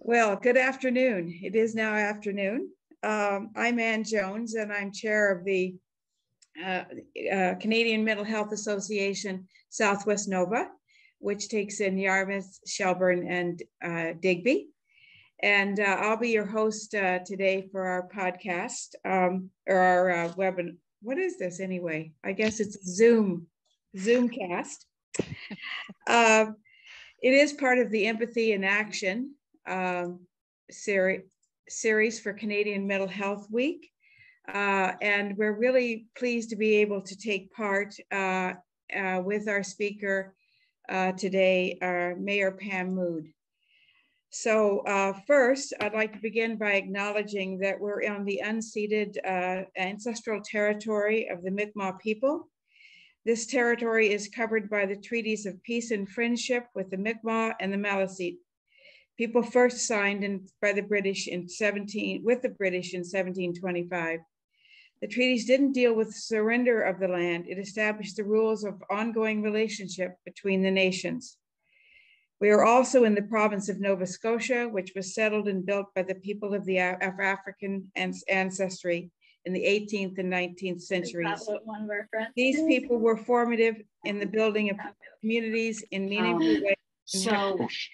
Well, good afternoon. It is now afternoon. I'm Ann Jones, and I'm chair of the Canadian Mental Health Association Southwest Nova, which takes in Yarmouth, Shelburne, and Digby. And I'll be your host today for our podcast or our webinar. What is this anyway? I guess it's Zoomcast. It is part of the Empathy in Action series for Canadian Mental Health Week. And we're really pleased to be able to take part with our speaker today, Mayor Pam Mood. So first, I'd like to begin by acknowledging that we're on the unceded ancestral territory of the Mi'kmaq people. This territory is covered by the treaties of peace and friendship with the Mi'kmaq and the Maliseet. People first signed by the British in 1725. The treaties didn't deal with surrender of the land. It established the rules of ongoing relationship between the nations. We are also in the province of Nova Scotia, which was settled and built by the people of African ancestry in the 18th and 19th centuries. These people were formative in the building of communities in meaningful ways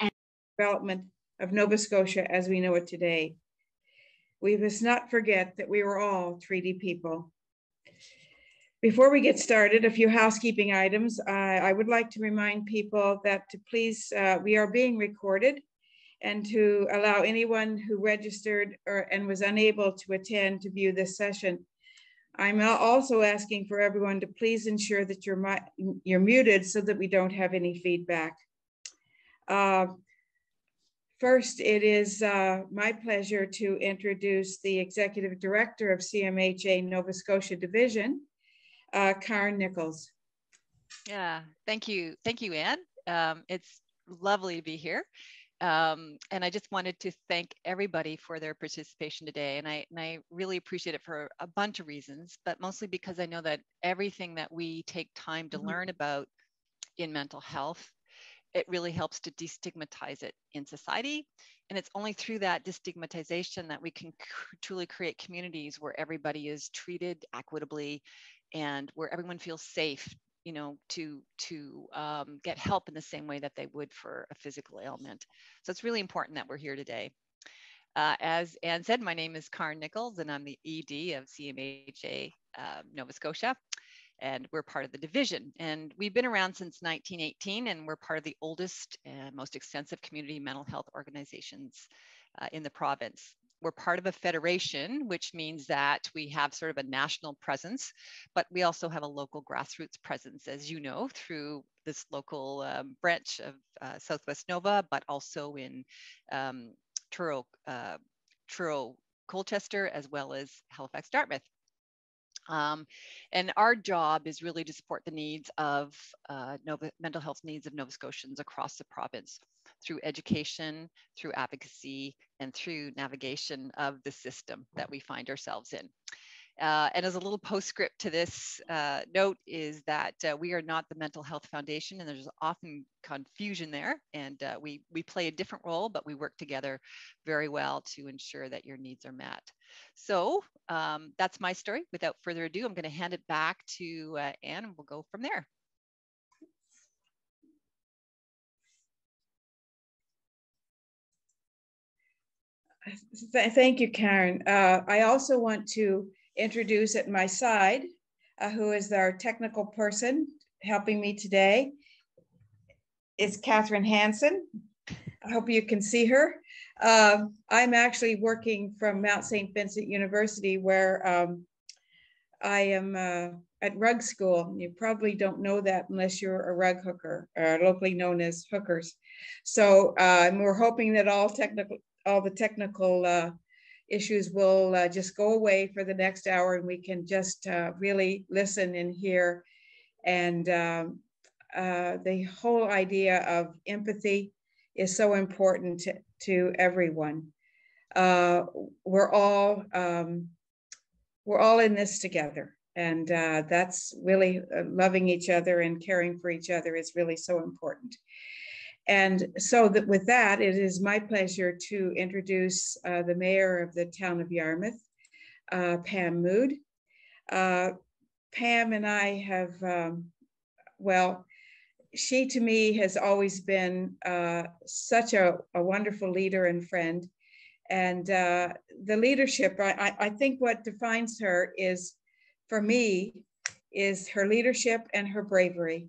and development of Nova Scotia as we know it today. We must not forget that we were all treaty people. Before we get started, a few housekeeping items. I would like to remind people that to please, we are being recorded, and to allow anyone who registered and was unable to attend to view this session. I'm also asking for everyone to please ensure that you're muted so that we don't have any feedback. First, it is my pleasure to introduce the Executive Director of CMHA Nova Scotia Division, Karen Nichols. Yeah, thank you, Anne. It's lovely to be here. And I just wanted to thank everybody for their participation today. And I really appreciate it for a bunch of reasons, but mostly because I know that everything that we take time to learn about in mental health, it really helps to destigmatize it in society. And it's only through that destigmatization that we can truly create communities where everybody is treated equitably and where everyone feels safe, you know, to get help in the same way that they would for a physical ailment. So it's really important that we're here today. As Anne said, my name is Karen Nichols, and I'm the ED of CMHA Nova Scotia, and we're part of the division. And we've been around since 1918, and we're part of the oldest and most extensive community mental health organizations in the province. We're part of a federation, which means that we have sort of a national presence, but we also have a local grassroots presence, as you know, through this local branch of Southwest Nova, but also in Truro, Colchester, as well as Halifax, Dartmouth. And our job is really to support the needs of mental health needs of Nova Scotians across the province through education, through advocacy, and through navigation of the system that we find ourselves in. And as a little postscript to this note is that we are not the Mental Health Foundation, and there's often confusion there. And we play a different role, but we work together very well to ensure that your needs are met. So that's my story. Without further ado, I'm going to hand it back to Anne, and we'll go from there. Thank you, Karen. I also want to introduce at my side, who is our technical person helping me today, is Catherine Hansen. I hope you can see her. I'm actually working from Mount St. Vincent University, where I am at rug school. You probably don't know that unless you're a rug hooker, locally known as hookers. So we're hoping that all the technical issues will just go away for the next hour, and we can just really listen and hear. And the whole idea of empathy is so important to everyone. We're all in this together, and that's really loving each other and caring for each other is really so important. And so that with that, it is my pleasure to introduce the mayor of the Town of Yarmouth, Pam Mood. Pam and I have, well, she to me has always been such a wonderful leader and friend. And the leadership, I think what defines her is, for me, is her leadership and her bravery.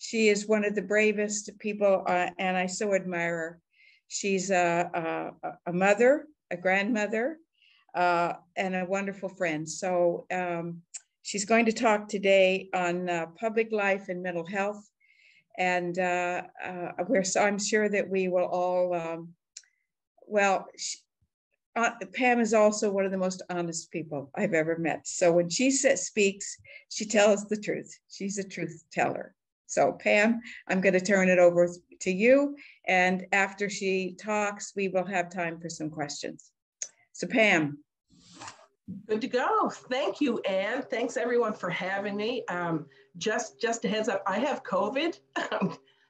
She is one of the bravest people, and I so admire her. She's a mother, a grandmother, and a wonderful friend. So she's going to talk today on public life and mental health. And I'm sure that we will all, Pam is also one of the most honest people I've ever met. So when she speaks, she tells the truth. She's a truth teller. So Pam, I'm going to turn it over to you. And after she talks, we will have time for some questions. So Pam. Good to go. Thank you, Anne. Thanks everyone for having me. Just a heads up, I have COVID.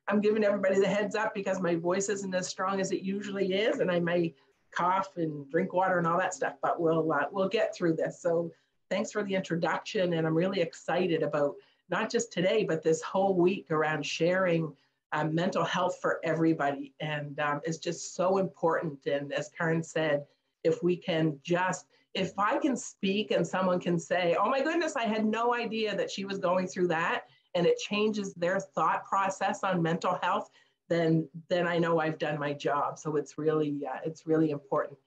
I'm giving everybody the heads up because my voice isn't as strong as it usually is, and I may cough and drink water and all that stuff, but we'll get through this. So thanks for the introduction, and I'm really excited about not just today, but this whole week around sharing mental health for everybody. And it's just so important. And as Karen said, if I can speak and someone can say, oh my goodness, I had no idea that she was going through that, and it changes their thought process on mental health, then I know I've done my job. So it's really important.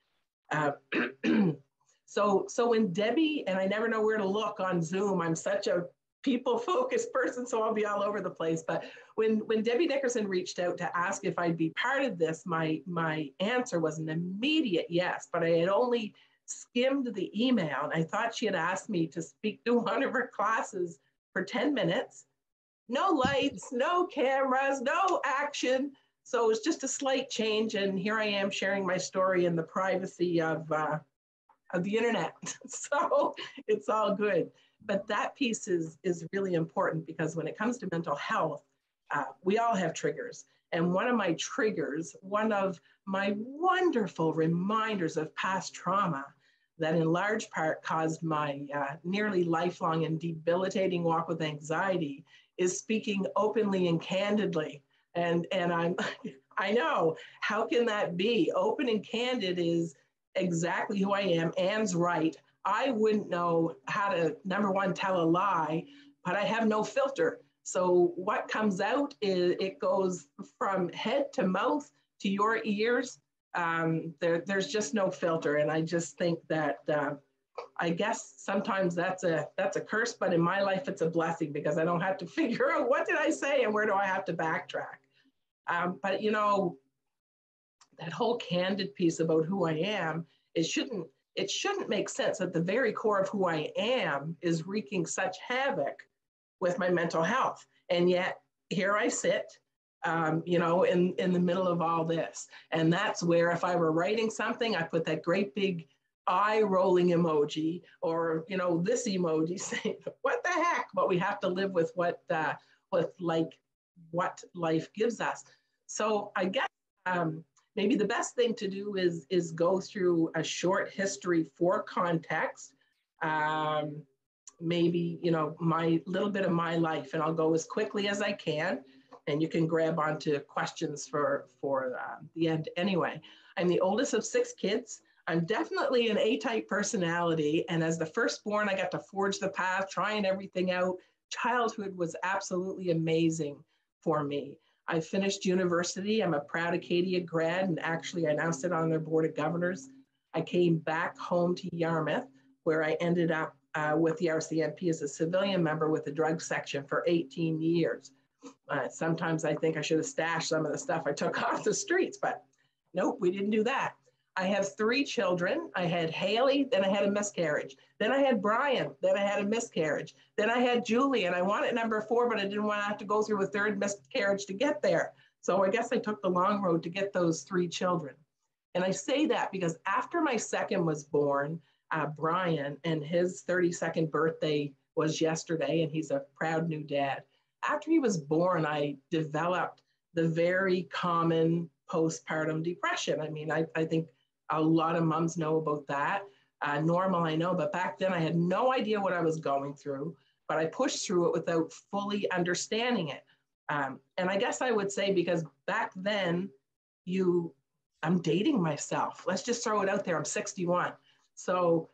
So when Debbie, and I never know where to look on Zoom, I'm such a people-focused person, so I'll be all over the place. But when Debbie Dickerson reached out to ask if I'd be part of this, my answer was an immediate yes, but I had only skimmed the email, and I thought she had asked me to speak to one of her classes for 10 minutes. No lights, no cameras, no action. So it was just a slight change, and here I am sharing my story in the privacy of the internet. So it's all good. But that piece is really important, because when it comes to mental health, we all have triggers. And one of my triggers, one of my wonderful reminders of past trauma that in large part caused my nearly lifelong and debilitating walk with anxiety, is speaking openly and candidly. And I know, how can that be? Open and candid is exactly who I am. Anne's right. I wouldn't know how to, number one, tell a lie, but I have no filter. So what comes out is, it goes from head to mouth to your ears. There's just no filter. And I just think that, I guess sometimes that's a curse, but in my life, it's a blessing, because I don't have to figure out what did I say and where do I have to backtrack. But you know, that whole candid piece about who I am, it shouldn't make sense that the very core of who I am is wreaking such havoc with my mental health. And yet here I sit, you know, in the middle of all this. And that's where, if I were writing something, I put that great big eye rolling emoji, or, you know, this emoji saying, what the heck? But we have to live with what life gives us. So I guess maybe the best thing to do is go through a short history for context. Maybe, you know, my little bit of my life, and I'll go as quickly as I can, and you can grab onto questions for the end anyway. I'm the oldest of 6 kids. I'm definitely an A-type personality, and as the firstborn, I got to forge the path, trying everything out. Childhood was absolutely amazing for me. I finished university. I'm a proud Acadia grad, and actually I now sit on their board of governors. I came back home to Yarmouth, where I ended up with the RCMP as a civilian member with the drug section for 18 years. Sometimes I think I should have stashed some of the stuff I took off the streets, but nope, we didn't do that. I have 3 children. I had Haley, then I had a miscarriage. Then I had Brian, then I had a miscarriage. Then I had Julie, and I wanted number 4, but I didn't want to have to go through a 3rd miscarriage to get there. So I guess I took the long road to get those 3 children. And I say that because after my second was born, Brian, and his 32nd birthday was yesterday, and he's a proud new dad. After he was born, I developed the very common postpartum depression. I mean, I think a lot of moms know about that. Normal, I know, but back then I had no idea what I was going through, but I pushed through it without fully understanding it. And I guess I would say, because back then, I'm dating myself. Let's just throw it out there. I'm 61. So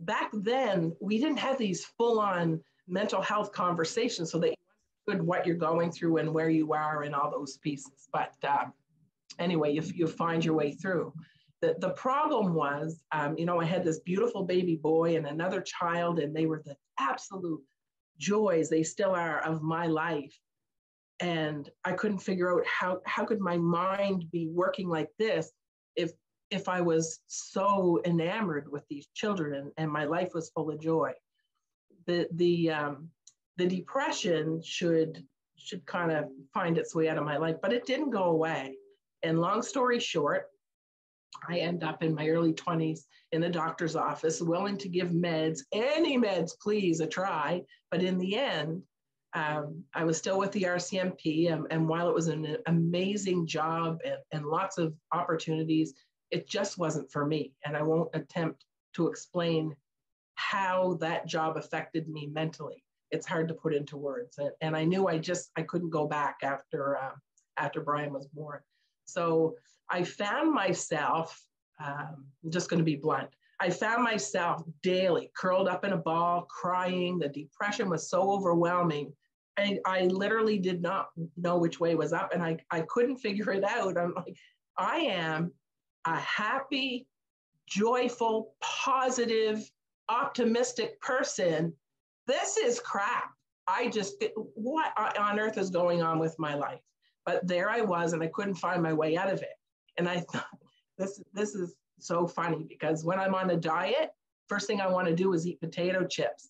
back then, we didn't have these full-on mental health conversations so that you understood what you're going through and where you are and all those pieces. But anyway, you find your way through. The problem was, you know, I had this beautiful baby boy and another child, and they were the absolute joys, they still are, of my life. And I couldn't figure out how could my mind be working like this if I was so enamored with these children and my life was full of joy. The depression should kind of find its way out of my life, but it didn't go away. And long story short, I end up in my early 20s in the doctor's office, willing to give meds, any meds, please, a try. But in the end, I was still with the RCMP, and while it was an amazing job and lots of opportunities, it just wasn't for me. And I won't attempt to explain how that job affected me mentally. It's hard to put into words. And I knew I couldn't go back after Brian was born. So I found myself, I'm just going to be blunt, I found myself daily curled up in a ball, crying. The depression was so overwhelming. I literally did not know which way was up, and I couldn't figure it out. I'm like, I am a happy, joyful, positive, optimistic person. This is crap. What on earth is going on with my life? But there I was, and I couldn't find my way out of it. And I thought, this is so funny, because when I'm on a diet, first thing I want to do is eat potato chips.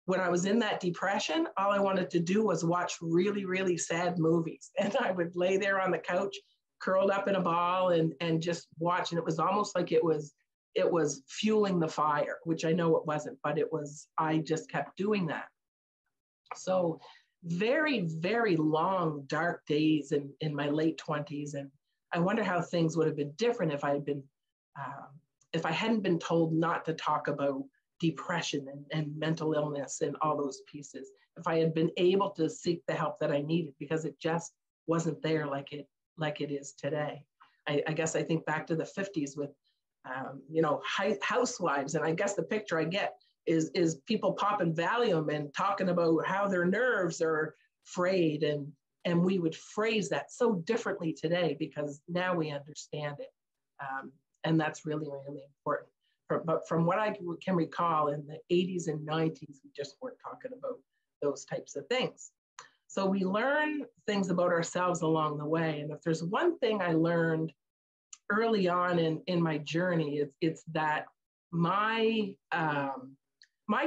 When I was in that depression, all I wanted to do was watch really, really sad movies. And I would lay there on the couch, curled up in a ball, and just watch. And it was almost like it was fueling the fire, which I know it wasn't, but I just kept doing that. So very, very long, dark days in my late 20s. And I wonder how things would have been different if I hadn't been told not to talk about depression and mental illness and all those pieces. If I had been able to seek the help that I needed, because it just wasn't there like it is today. I guess I think back to the 50s with, you know, housewives. And I guess the picture I get is people popping Valium and talking about how their nerves are frayed. And we would phrase that so differently today, because now we understand it. And that's really, really important. But from what I can recall, in the 80s and 90s, we just weren't talking about those types of things. So we learn things about ourselves along the way. And if there's one thing I learned early on in my journey, it's that my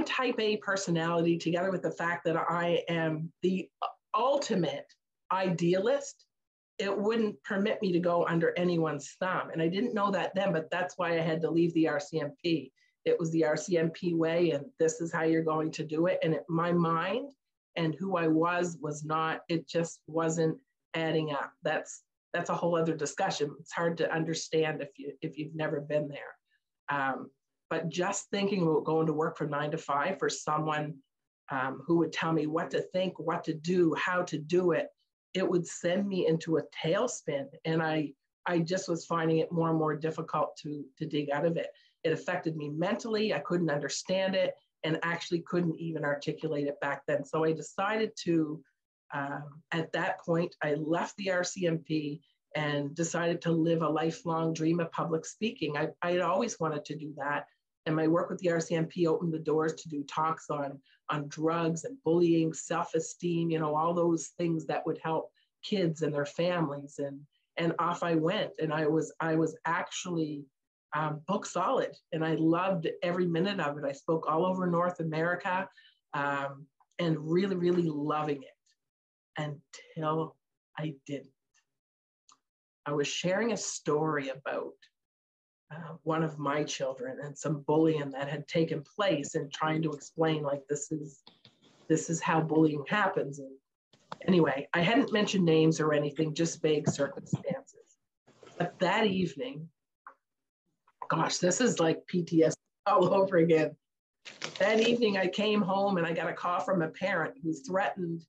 type A personality, together with the fact that I am the ultimate idealist, it wouldn't permit me to go under anyone's thumb. And I didn't know that then, but that's why I had to leave the RCMP. It was the RCMP way, and this is how you're going to do it. And my mind and who I was not, it just wasn't adding up. That's a whole other discussion. It's hard to understand if you've never been there. But just thinking about going to work from 9 to 5 for someone who would tell me what to think, what to do, how to do it, it would send me into a tailspin. And I just was finding it more and more difficult to dig out of it. It affected me mentally. I couldn't understand it, and actually couldn't even articulate it back then. So I decided to, at that point, I left the RCMP and decided to live a lifelong dream of public speaking. I had always wanted to do that. And my work with the RCMP opened the doors to do talks on drugs and bullying, self-esteem, you know, all those things that would help kids and their families. And off I went. And I was actually book solid, and I loved every minute of it. I spoke all over North America, and really, really loving it until I didn't. I was sharing a story about one of my children and some bullying that had taken place, and trying to explain, like, this is how bullying happens. Anyway, I hadn't mentioned names or anything, just vague circumstances. But that evening, gosh, this is like PTSD all over again. That evening, I came home and I got a call from a parent who threatened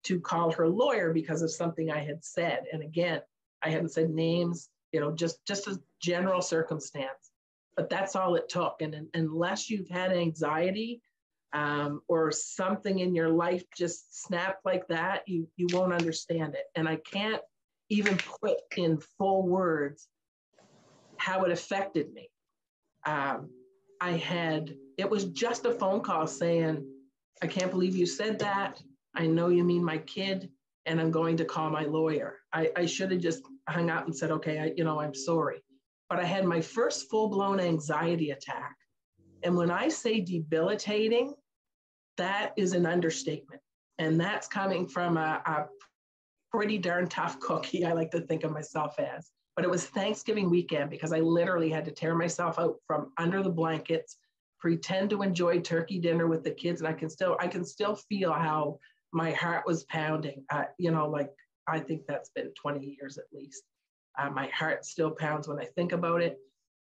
to call her lawyer because of something I had said. And again, I hadn't said names, you know, just a general circumstance. But that's all it took. And unless you've had anxiety or something in your life just snapped like that, you won't understand it. And I can't even put in full words how it affected me. It was just a phone call saying, I can't believe you said that. I know you mean my kid, and I'm going to call my lawyer. I should have just hung out and said, okay, I'm sorry. But I had my first full-blown anxiety attack. And when I say debilitating, that is an understatement. And that's coming from a pretty darn tough cookie, I like to think of myself as. But it was Thanksgiving weekend because I literally had to tear myself out from under the blankets, pretend to enjoy turkey dinner with the kids. And I can still feel how my heart was pounding. Like I think that's been 20 years at least. My heart still pounds when I think about it.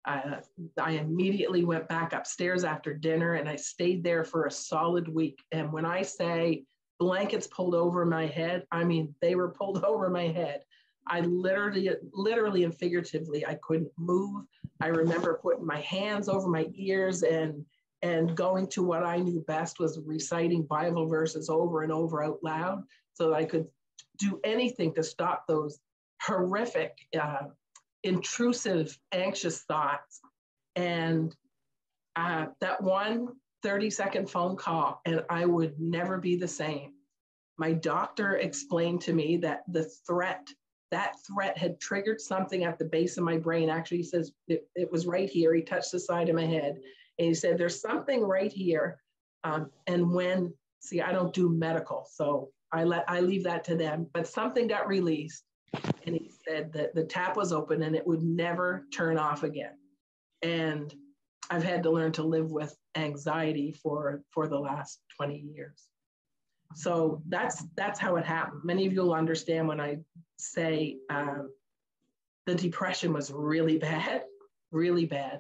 I immediately went back upstairs after dinner and I stayed there for a solid week. And when I say blankets pulled over my head, I mean, they were pulled over my head. I literally and figuratively, I couldn't move. I remember putting my hands over my ears and going to what I knew best was reciting Bible verses over and over out loud so that I could do anything to stop those horrific, intrusive, anxious thoughts. And that one 30-second phone call, and I would never be the same. My doctor explained to me that that threat had triggered something at the base of my brain. Actually, he says it was right here. He touched the side of my head. And he said, there's something right here. I don't do medical, so I leave that to them. But something got released. And he said that the tap was open and it would never turn off again. And I've had to learn to live with anxiety for the last 20 years. So that's how it happened. Many of you will understand when I say the depression was really bad.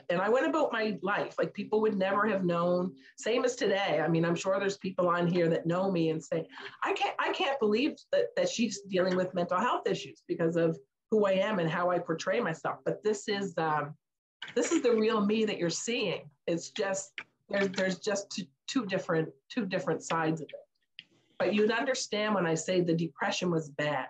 And I went about my life like people would never have known, same as today. I mean, I'm sure there's people on here that know me and say, I can't believe that she's dealing with mental health issues because of who I am and how I portray myself. But this is the real me that you're seeing. It's just, there's just two different sides of it. But you'd understand when I say the depression was bad,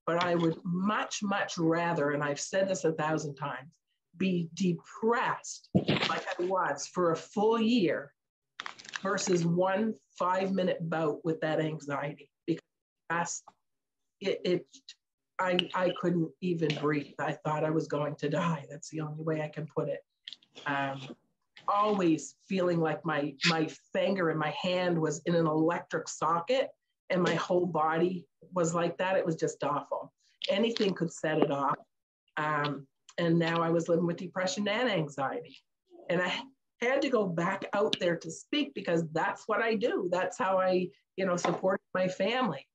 but I would much, much rather, and I've said this 1,000 times, be depressed like I was for a full year versus one 5-minute bout with that anxiety, because I couldn't even breathe. I thought I was going to die. That's the only way I can put it. Always feeling like my finger and my hand was in an electric socket and my whole body was like that. It was just awful. Anything could set it off. And now I was living with depression and anxiety. And I had to go back out there to speak because that's what I do. That's how I, support my family.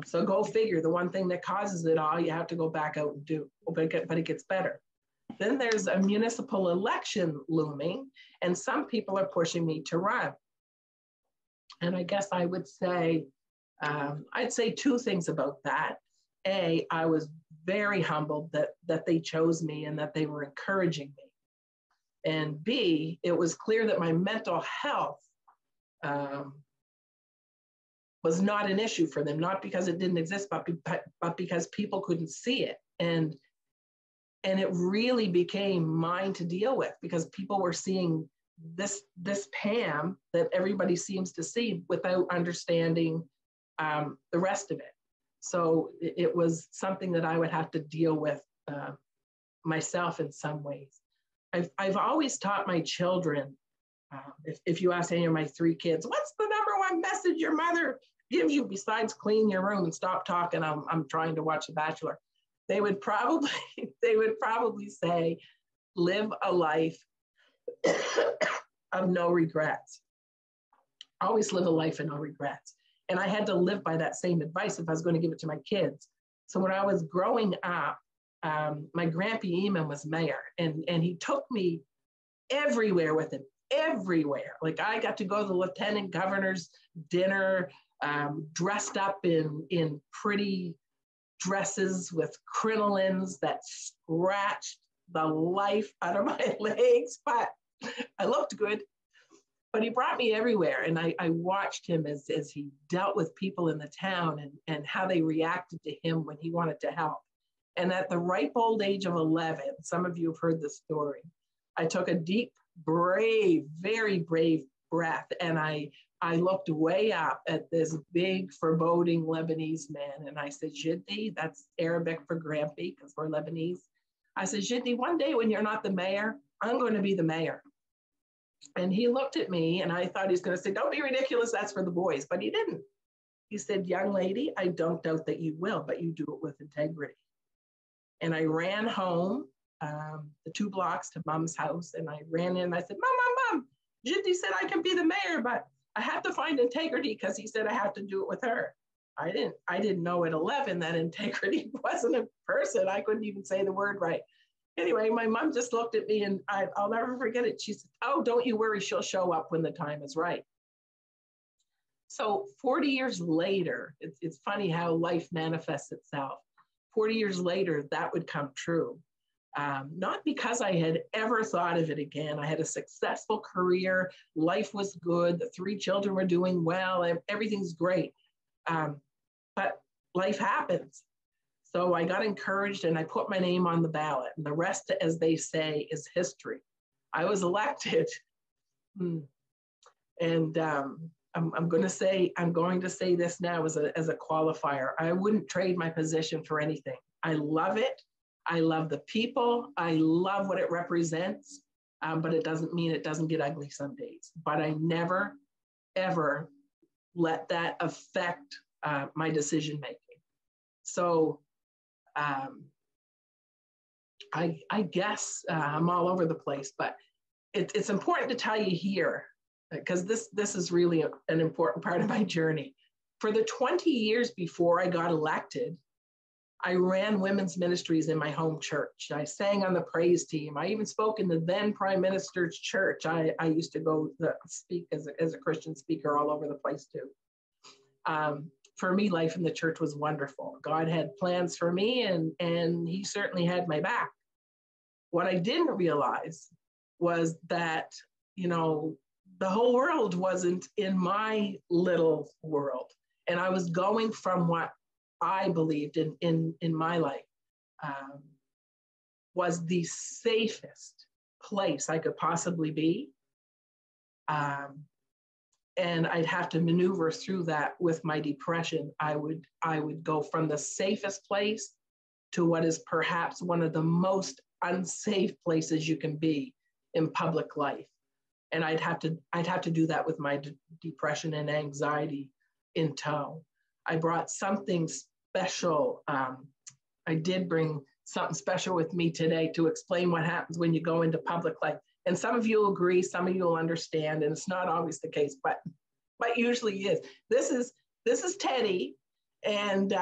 So go figure, the one thing that causes it all, you have to go back out and do, but it gets better. Then there's a municipal election looming, and some people are pushing me to run. And I guess I would say, I'd say two things about that. A, I was very humbled that they chose me and that they were encouraging me. And B, it was clear that my mental health was not an issue for them, not because it didn't exist, but because people couldn't see it. And it really became mine to deal with because people were seeing this Pam that everybody seems to see without understanding the rest of it. So it was something that I would have to deal with myself in some ways. I've always taught my children, if you ask any of my 3 kids, what's the #1 message your mother gives you besides clean your room and stop talking? I'm trying to watch The Bachelor. They would probably say, live a life of no regrets. Always live a life of no regrets. And I had to live by that same advice if I was going to give it to my kids. So when I was growing up, my grandpa Eamon was mayor, and he took me everywhere with him, everywhere. Like I got to go to the lieutenant governor's dinner, dressed up in pretty dresses with crinolines that scratched the life out of my legs, but I looked good. But he brought me everywhere, and I watched him as he dealt with people in the town and how they reacted to him when he wanted to help. And at the ripe old age of 11, some of you have heard this story, I took a deep, brave, very brave breath, and I looked way up at this big, foreboding Lebanese man, and I said, Jiddi, that's Arabic for Grampy, because we're Lebanese. I said, Jiddi, one day when you're not the mayor, I'm going to be the mayor. And he looked at me, and I thought he was going to say, don't be ridiculous, that's for the boys, but he didn't. He said, young lady, I don't doubt that you will, but you do it with integrity. And I ran home, the 2 blocks to Mom's house, and I ran in and I said, Mom, Jiddi said I can be the mayor, but I had to find integrity because he said I have to do it with her. I didn't know at 11 that integrity wasn't a person. I couldn't even say the word right. Anyway, my mom just looked at me, and I'll never forget it. She said, oh, don't you worry, she'll show up when the time is right. So 40 years later, it's funny how life manifests itself. 40 years later, that would come true. Not because I had ever thought of it again. I had a successful career. Life was good. The 3 children were doing well. Everything's great. But life happens. So I got encouraged, and I put my name on the ballot. And the rest, as they say, is history. I was elected. And I'm going to say this now as a qualifier. I wouldn't trade my position for anything. I love it. I love the people. I love what it represents, but it doesn't mean it doesn't get ugly some days. But I never, ever let that affect my decision making. So I guess I'm all over the place, but it's important to tell you here, because this is really an important part of my journey. For the 20 years before I got elected, I ran women's ministries in my home church. I sang on the praise team. I even spoke in the then Prime Minister's church. I used to go speak as a Christian speaker all over the place too. For me, life in the church was wonderful. God had plans for me, and he certainly had my back. What I didn't realize was that, the whole world wasn't in my little world. And I was going from what I believed in my life was the safest place I could possibly be. And I'd have to maneuver through that with my depression. I would go from the safest place to what is perhaps one of the most unsafe places you can be in public life. And I'd have to do that with my depression and anxiety in tow. I brought something special. I did bring something special with me today to explain what happens when you go into public life. And some of you will agree, some of you will understand, and it's not always the case, but usually is. This is Teddy, and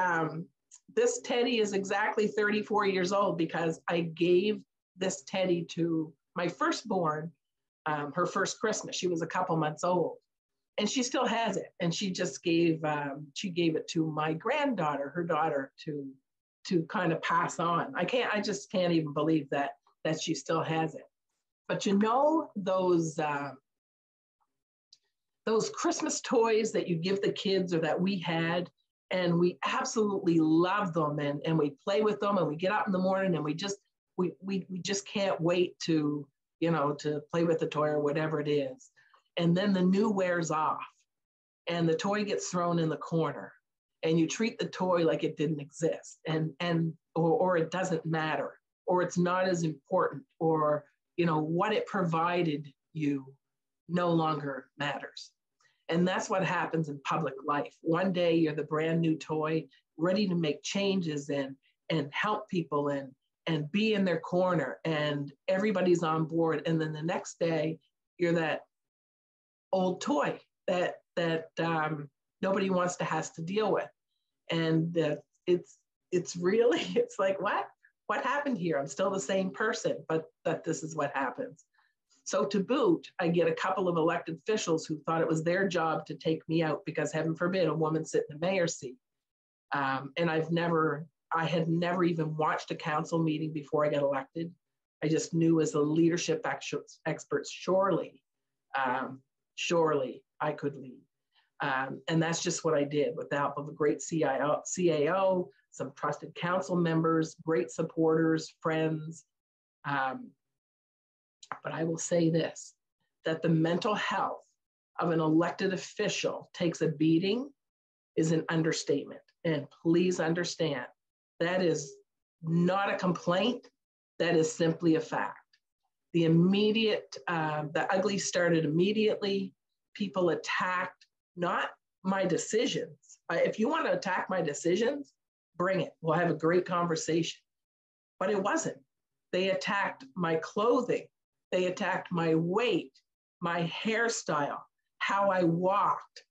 this Teddy is exactly 34 years old because I gave this Teddy to my firstborn, her first Christmas. She was a couple months old, and she still has it. And she just gave it to my granddaughter, her daughter, to kind of pass on. I just can't even believe that she still has it. But those Christmas toys that you give the kids or that we had, and we absolutely love them, and we play with them, and we get up in the morning and we just can't wait to play with the toy or whatever it is. And then the new wears off and the toy gets thrown in the corner, and you treat the toy like it didn't exist, or it doesn't matter, or it's not as important, or what it provided you no longer matters. And that's what happens in public life. One day you're the brand new toy, ready to make changes and help people and be in their corner, and everybody's on board. And then the next day you're that old toy that nobody has to deal with. And it's really, it's like, what happened here? I'm still the same person, but this is what happens. So to boot, I get a couple of elected officials who thought it was their job to take me out because, heaven forbid, a woman sit in the mayor's seat. And I had never even watched a council meeting before I got elected. I just knew as a leadership expert, surely I could lead. And that's just what I did with the help of a great CAO, some trusted council members, great supporters, friends. But I will say this, that the mental health of an elected official takes a beating is an understatement. And please understand, that is not a complaint, that is simply a fact. The ugly started immediately. People attacked, not my decisions. If you want to attack my decisions, bring it. We'll have a great conversation. But it wasn't. They attacked my clothing. They attacked my weight, my hairstyle, how I walked.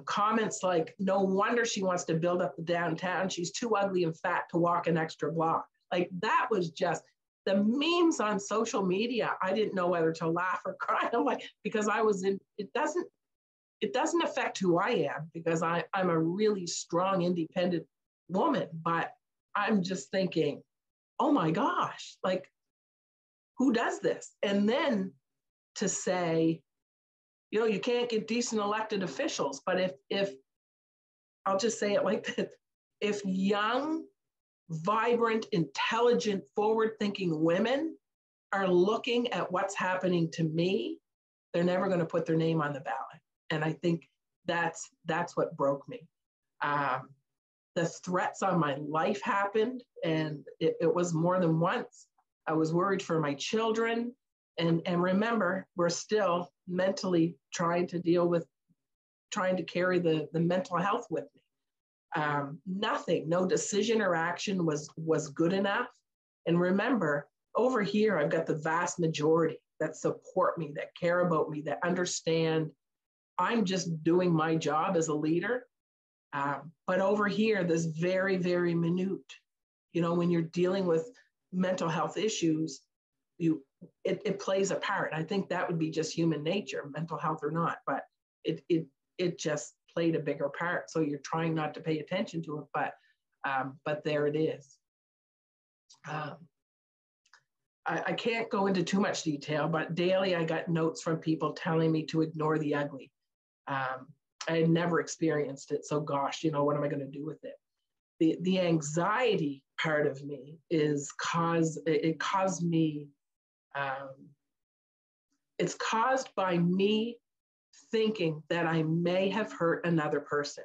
Comments like, no wonder she wants to build up the downtown. She's too ugly and fat to walk an extra block. Like, that was just the memes on social media. I didn't know whether to laugh or cry. I'm like, because I was in, it doesn't affect who I am, because I'm a really strong, independent woman. But I'm just thinking, oh my gosh, like, who does this? And then to say, you know, you can't get decent elected officials. But if I'll just say it like this, if young, vibrant, intelligent, forward-thinking women are looking at what's happening to me, they're never going to put their name on the ballot. And I think that's what broke me. The threats on my life happened, and it was more than once. I was worried for my children. And remember, we're still mentally trying to carry the mental health with me. Nothing, no decision or action was good enough. And remember, over here, I've got the vast majority that support me, that care about me, that understand I'm just doing my job as a leader. But over here, this very, very minute, you know, when you're dealing with mental health issues, it plays a part. I think that would be just human nature, mental health or not, but it just played a bigger part. So you're trying not to pay attention to it, but there it is. I can't go into too much detail, but daily I got notes from people telling me to ignore the ugly. I had never experienced it, so gosh, you know, what am I going to do with it? The anxiety part of me it's caused by me thinking that I may have hurt another person.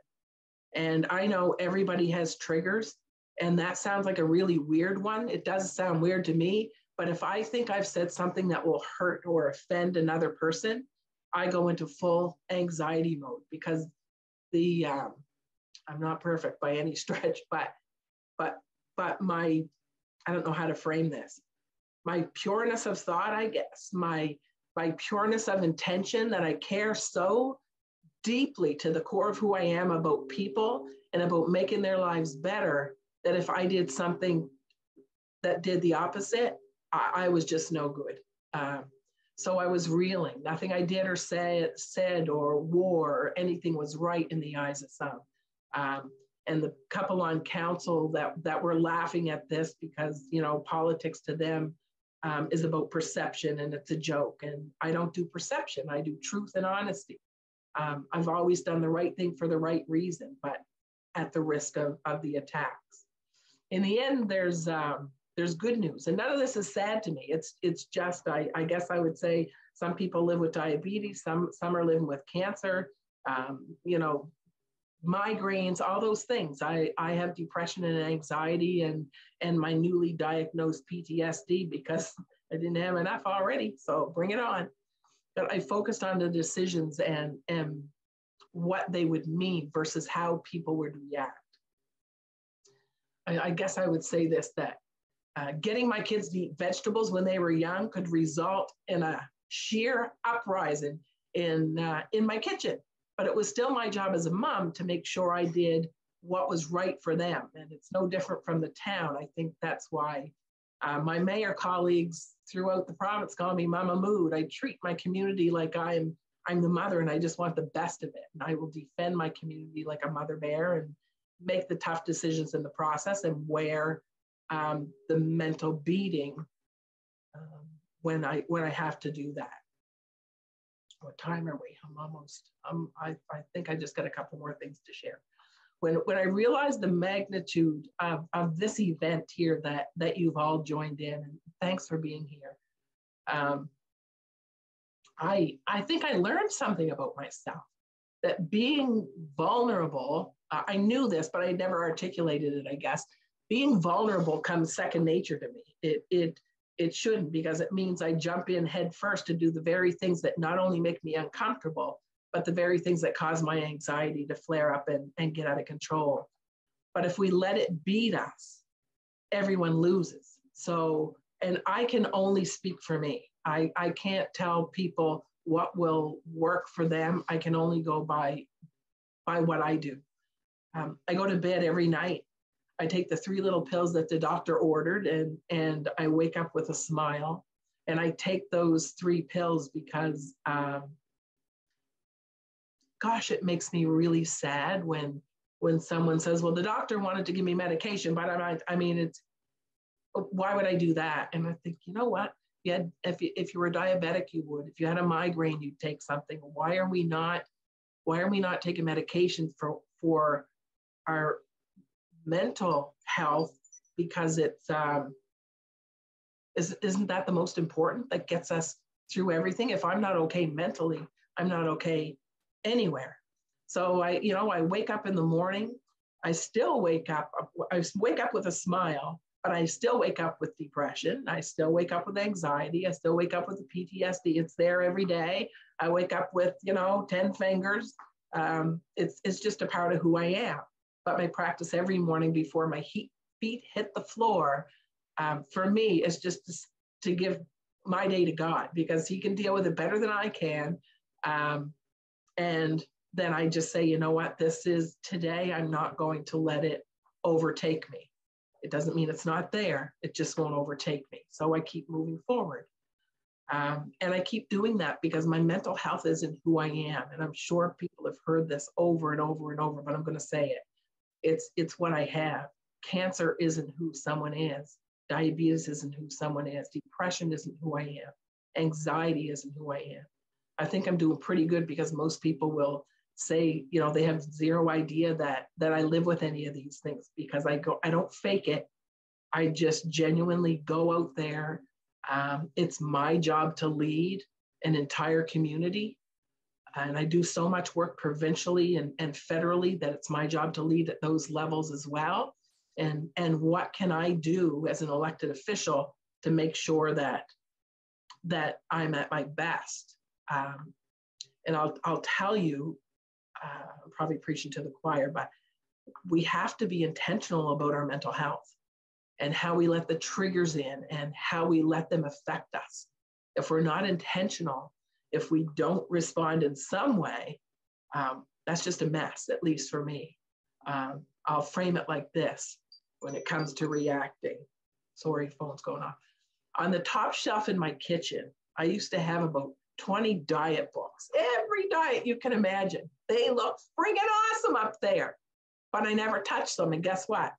And I know everybody has triggers, and that sounds like a really weird one. It does sound weird to me, but if I think I've said something that will hurt or offend another person, I go into full anxiety mode, because I'm not perfect by any stretch, but my, I don't know how to frame this. My pureness of thought, I guess, my pureness of intention, that I care so deeply to the core of who I am about people and about making their lives better, that if I did something that did the opposite, I was just no good. So I was reeling. Nothing I did or said or wore or anything was right in the eyes of some. And the couple on council that were laughing at this, because, you know, politics to them is about perception, and it's a joke. And I don't do perception. I do truth and honesty. I've always done the right thing for the right reason, but at the risk of the attacks. In the end, there's good news. And none of this is sad to me. It's just, I guess I would say, some people live with diabetes, some are living with cancer, you know, migraines, all those things. I have depression and anxiety and my newly diagnosed PTSD, because I didn't have enough already. So bring it on. But I focused on the decisions and what they would mean versus how people would react. I guess I would say this, that getting my kids to eat vegetables when they were young could result in a sheer uprising in my kitchen. but it was still my job as a mom to make sure I did what was right for them. And it's no different from the town. I think that's why my mayor colleagues throughout the province call me Mama Mood. I treat my community like I'm the mother, and I just want the best of it. And I will defend my community like a mother bear and make the tough decisions in the process and wear the mental beating when I have to do that. What time are we? I'm almost, I think I just got a couple more things to share. When I realized the magnitude of this event here that you've all joined in, and thanks for being here. I think I learned something about myself, that being vulnerable, I knew this, but I never articulated it, I guess. Being vulnerable comes second nature to me. It shouldn't, because it means I jump in head first to do the very things that not only make me uncomfortable, but the very things that cause my anxiety to flare up and get out of control. But if we let it beat us, everyone loses. So, and I can only speak for me. I can't tell people what will work for them. I can only go by what I do. I go to bed every night. I take the 3 little pills that the doctor ordered, and I wake up with a smile. And I take those 3 pills because, gosh, it makes me really sad when someone says, well, the doctor wanted to give me medication, but I mean, it's, why would I do that? And I think, you know what? If you were diabetic, you would. If you had a migraine, you'd take something. Why are we not taking medication for our mental health? Because it's isn't that the most important, that gets us through everything? If I'm not okay mentally, I'm not okay anywhere. So I wake up in the morning. I wake up with a smile, but I still wake up with depression. I still wake up with anxiety. I still wake up with the PTSD. It's there every day. I wake up with 10 fingers. It's just a part of who I am. But my practice every morning before my feet hit the floor, for me, is just to give my day to God, because He can deal with it better than I can. And then I just say, you know what, this is today. I'm not going to let it overtake me. It doesn't mean it's not there. It just won't overtake me. So I keep moving forward. And I keep doing that because my mental health isn't who I am. And I'm sure people have heard this over and over and over, but I'm going to say it. It's what I have. Cancer isn't who someone is. Diabetes isn't who someone is. Depression isn't who I am. Anxiety isn't who I am. I think I'm doing pretty good, because most people will say, they have zero idea that I live with any of these things, because I don't fake it. I just genuinely go out there. It's my job to lead an entire community. And I do so much work provincially and federally that it's my job to lead at those levels as well. And what can I do as an elected official to make sure that I'm at my best? And I'll tell you, I'm probably preaching to the choir, but we have to be intentional about our mental health and how we let the triggers in and how we let them affect us. If we're not intentional, if we don't respond in some way, that's just a mess, at least for me. I'll frame it like this when it comes to reacting. Sorry, phone's going off. On the top shelf in my kitchen, I used to have about 20 diet books. Every diet you can imagine. They look friggin' awesome up there, but I never touched them. And guess what?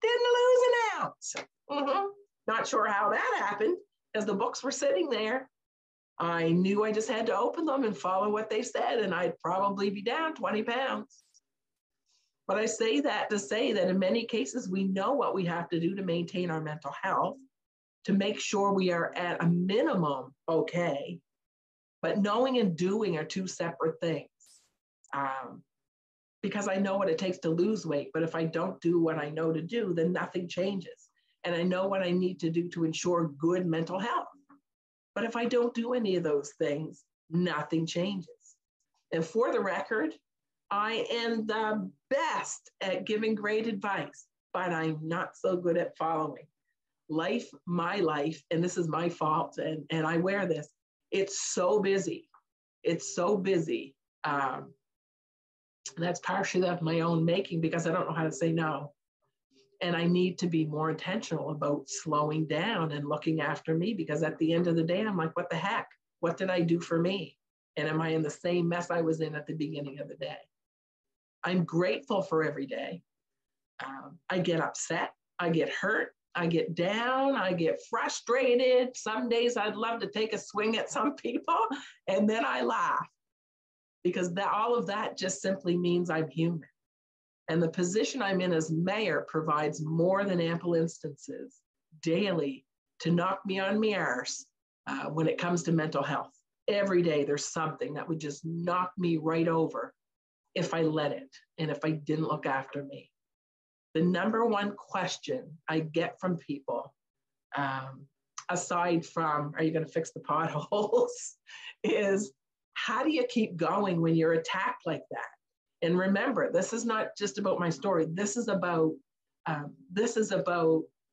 Didn't lose an ounce. Not sure how that happened, because the books were sitting there. I knew I just had to open them and follow what they said, and I'd probably be down 20 pounds. But I say that to say that in many cases, we know what we have to do to maintain our mental health, to make sure we are at a minimum okay. But knowing and doing are two separate things. Because I know what it takes to lose weight, but if I don't do what I know to do, then nothing changes. And I know what I need to do to ensure good mental health. But if I don't do any of those things, nothing changes. And for the record, I am the best at giving great advice, but I'm not so good at following. My life, and this is my fault, and I wear this, it's so busy. It's so busy That's partially of my own making because I don't know how to say no. And I need to be more intentional about slowing down and looking after me, because at the end of the day, I'm like, what the heck? What did I do for me? And am I in the same mess I was in at the beginning of the day? I'm grateful for every day. I get upset, I get hurt, I get down, I get frustrated. Some days I'd love to take a swing at some people, and then I laugh, because all of that just simply means I'm human. And the position I'm in as mayor provides more than ample instances daily to knock me on my arse when it comes to mental health. Every day there's something that would just knock me right over if I let it and if I didn't look after me. The number one question I get from people, aside from, are you going to fix the potholes, is how do you keep going when you're attacked like that? And remember, this is not just about my story. This is about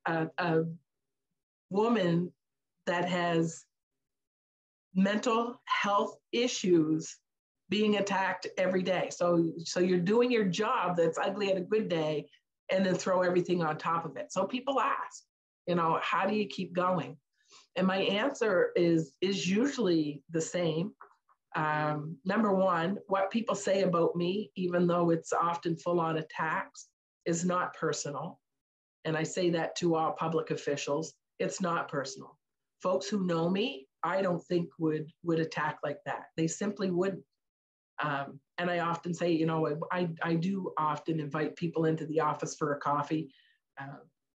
a woman that has mental health issues being attacked every day. So you're doing your job that's ugly at a good day, and then throw everything on top of it. So people ask, how do you keep going? And my answer is usually the same. Number one, what people say about me, even though it's often full on attacks, is not personal. And I say that to all public officials. It's not personal. Folks who know me, I don't think would attack like that. They simply wouldn't. And I often say, I do often invite people into the office for a coffee.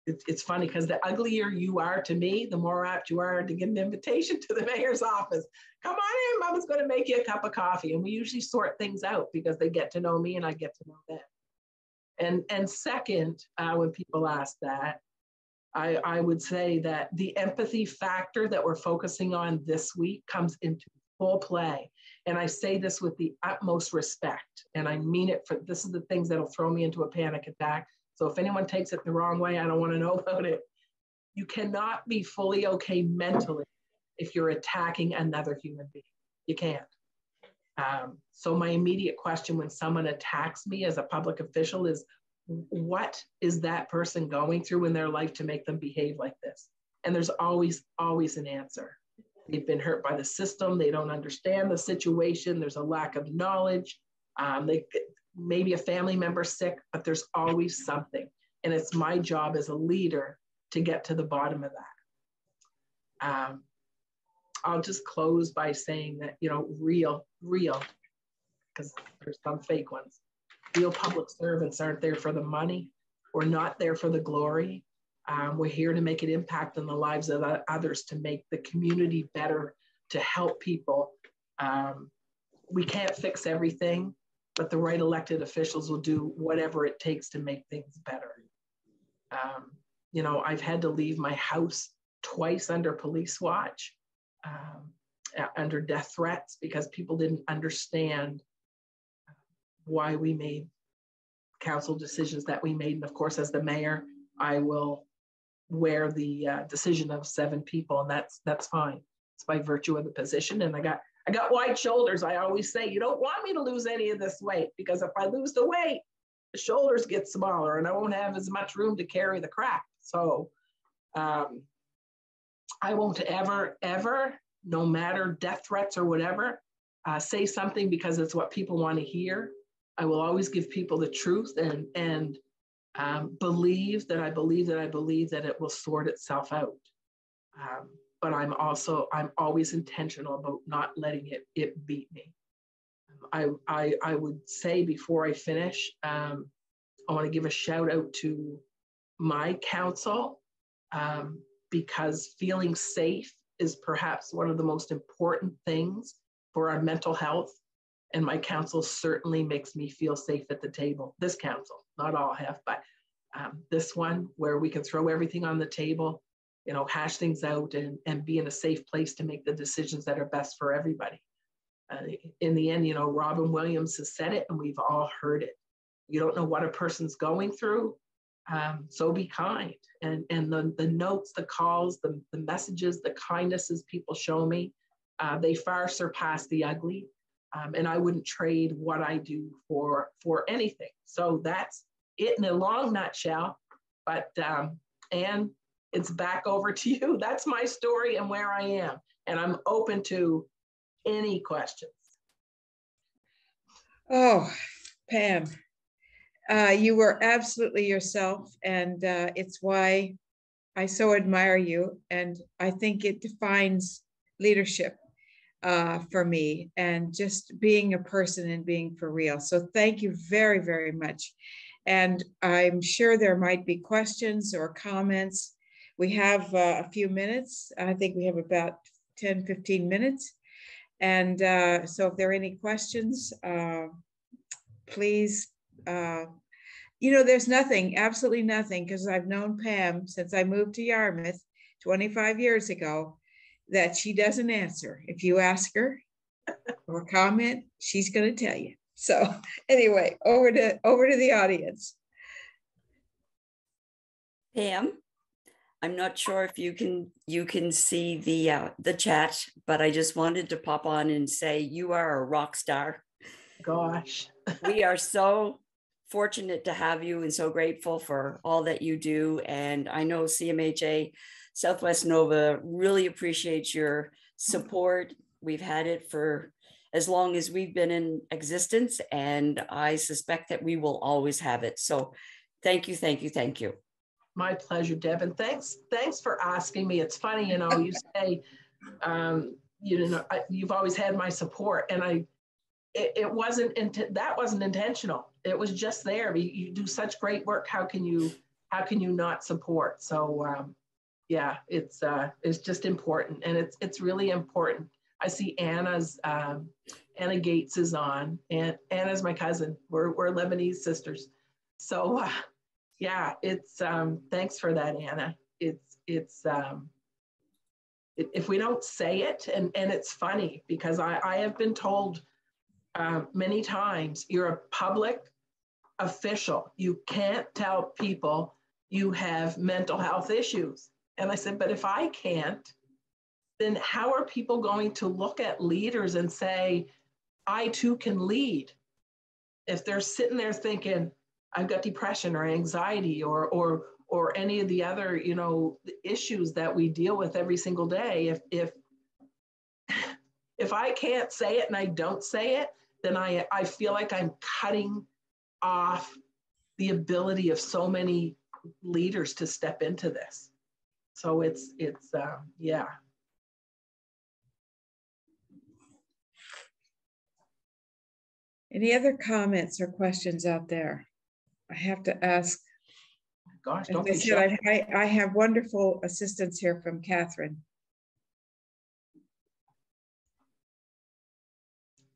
It's funny because the uglier you are to me, the more apt you are to get an invitation to the mayor's office. Come on in, Mama's going to make you a cup of coffee. And we usually sort things out because they get to know me and I get to know them. And second, when people ask that, I would say that the empathy factor that we're focusing on this week comes into full play. And I say this with the utmost respect, and I mean it. This is the things that'll throw me into a panic attack. So if anyone takes it the wrong way, I don't want to know about it. You cannot be fully okay mentally if you're attacking another human being. You can't. So my immediate question when someone attacks me as a public official is, what is that person going through in their life to make them behave like this? And there's always an answer. They've been hurt by the system. They don't understand the situation. There's a lack of knowledge. Maybe a family member sick, but there's always something. And it's my job as a leader to get to the bottom of that. I'll just close by saying that, real, because there's some fake ones. Real public servants aren't there for the money. We're not there for the glory. We're here to make an impact on the lives of others, to make the community better, to help people. We can't fix everything, but the right elected officials will do whatever it takes to make things better. I've had to leave my house twice under police watch, under death threats, because people didn't understand why we made council decisions that we made. And of course, as the mayor, I will wear the decision of 7 people, and that's fine. It's by virtue of the position. And I got wide shoulders. I always say, you don't want me to lose any of this weight, because if I lose the weight, the shoulders get smaller and I won't have as much room to carry the crap. So I won't ever, no matter death threats or whatever, say something because it's what people want to hear. I will always give people the truth and believe that it will sort itself out. But I'm always intentional about not letting it beat me. I would say before I finish, I want to give a shout out to my council, because feeling safe is perhaps one of the most important things for our mental health. And my council certainly makes me feel safe at the table. This council, not all have, but this one, where we can throw everything on the table, hash things out and be in a safe place to make the decisions that are best for everybody. In the end, Robin Williams has said it and we've all heard it. You don't know what a person's going through, so be kind. And the notes, the calls, the messages, the kindnesses people show me, they far surpass the ugly. And I wouldn't trade what I do for anything. So that's it in a long nutshell. But Anne, it's back over to you. That's my story and where I am. And I'm open to any questions. Oh, Pam, you were absolutely yourself. And it's why I so admire you. And I think it defines leadership for me, and just being a person and being for real. So thank you very, very much. And I'm sure there might be questions or comments. We have a few minutes. I think we have about 10, 15 minutes. And so if there are any questions, please, there's nothing, absolutely nothing, because I've known Pam since I moved to Yarmouth 25 years ago, that she doesn't answer. If you ask her or comment, she's going to tell you. So anyway, over to the audience. Pam, I'm not sure if you can see the chat, but I just wanted to pop on and say you are a rock star. Gosh. We are so fortunate to have you and so grateful for all that you do. And I know CMHA Southwest Nova really appreciates your support. We've had it for as long as we've been in existence, and I suspect that we will always have it. So thank you, thank you, thank you. My pleasure, Deb. And thanks for asking me. It's funny, you say, you've always had my support, and that wasn't intentional. It was just there. You do such great work. How can you not support? So yeah, it's just important, and it's really important. I see Anna Gates is on, and Anna's my cousin. We're Lebanese sisters. So yeah, it's thanks for that, Anna. It's if we don't say it, and it's funny because I have been told many times, you're a public official. You can't tell people you have mental health issues. And I said, but if I can't, then how are people going to look at leaders and say, I too can lead? If they're sitting there thinking, I've got depression or anxiety or any of the other, issues that we deal with every single day, if I can't say it and I don't say it, then I feel like I'm cutting off the ability of so many leaders to step into this. So it's yeah. Any other comments or questions out there? I have to ask. Gosh, As don't I be said, shy. I have wonderful assistance here from Catherine.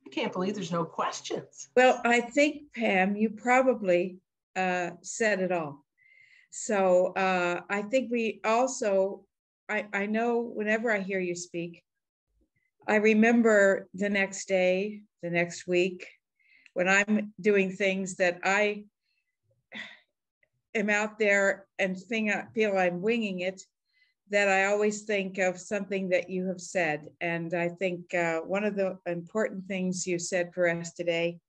I can't believe there's no questions. Well, I think, Pam, you probably said it all. So I think we also, I know whenever I hear you speak, I remember the next day, the next week, when I'm doing things that I am out there and feel I'm winging it, that I always think of something that you have said. And I think one of the important things you said for us today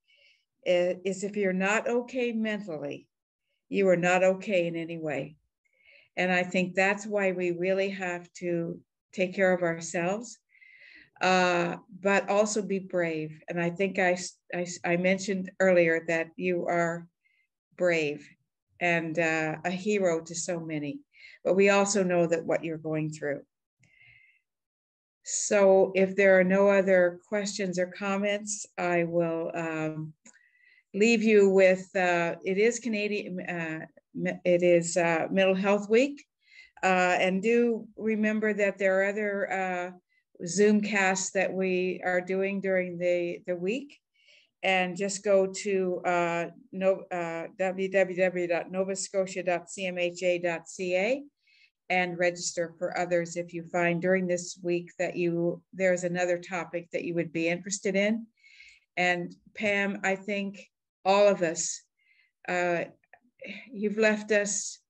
is if you're not okay mentally, you are not okay in any way. And I think that's why we really have to take care of ourselves, but also be brave. And I think I mentioned earlier that you are brave and a hero to so many, but we also know that what you're going through. So if there are no other questions or comments, I will leave you with, it is Mental Health Week. And do remember that there are other Zoom casts that we are doing during the week. And just go to www.novascotia.cmha.ca and register for others if you find during this week that there's another topic that you would be interested in. And Pam, I think all of us, you've left us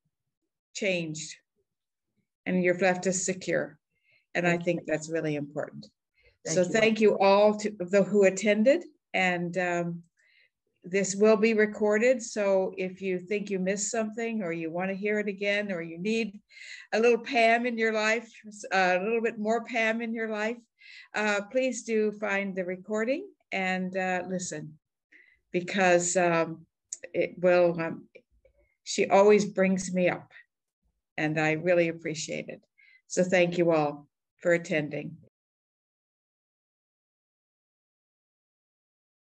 changed and you've left us secure. And I think that's really important. Thank you all who attended, and this will be recorded. So if you think you missed something, or you want to hear it again, or you need a little Pam in your life, a little bit more Pam in your life, please do find the recording and listen, because it will, she always brings me up, and I really appreciate it. So thank you all for attending.